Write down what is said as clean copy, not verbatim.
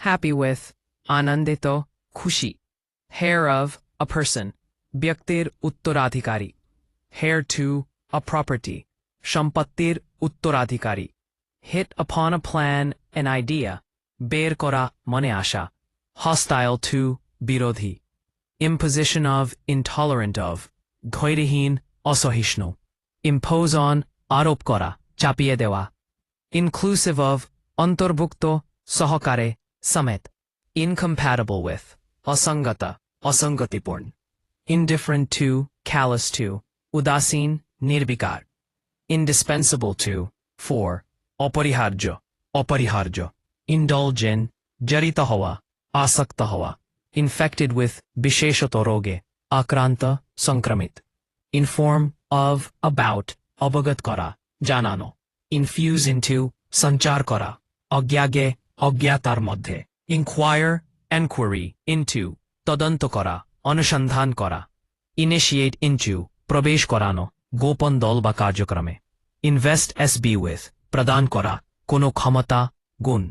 happy with, আনন্দিত, খুশি, heir of, a person, ব্যক্তির উত্তরাধিকারী, heir to, a property, সম্পত্তির উত্তরাধিকারী, hit upon a plan, an idea, বের করা, মনে আসা, hostile to, বিরোধী, imposition of, intolerant of, ধৈর্যহীন, অসহিষ্ণু, impose on, আরোপ করা, চাপিয়ে দেওয়া, inclusive of, অন্তর্ভুক্ত, সহকারে, সমেত, incompatible with, অসঙ্গত, অসঙ্গতিপূর্ণ, indifferent to, callous to, উদাসীন, নির্বিকার, indispensable to, for, অপরিহার্য, অপরিহার্য, indulge in, জড়িত হওয়া, আসক্ত হওয়া, infected with, বিশেষত রোগে, আক্রান্ত, সংক্রমিত, inform, of, about, অবগত করা, জানানো, infuse into, সঞ্চার করা, অজ্ঞাগে, অজ্ঞাতার মধ্যে, inquire, enquiry, into, তদন্ত করা, অনুসন্ধান করা, initiate into, প্রবেশ করানো, গোপন দল বা কার্যক্রমে, invest SB with, প্রদান করা, কোনো ক্ষমতা, গুণ,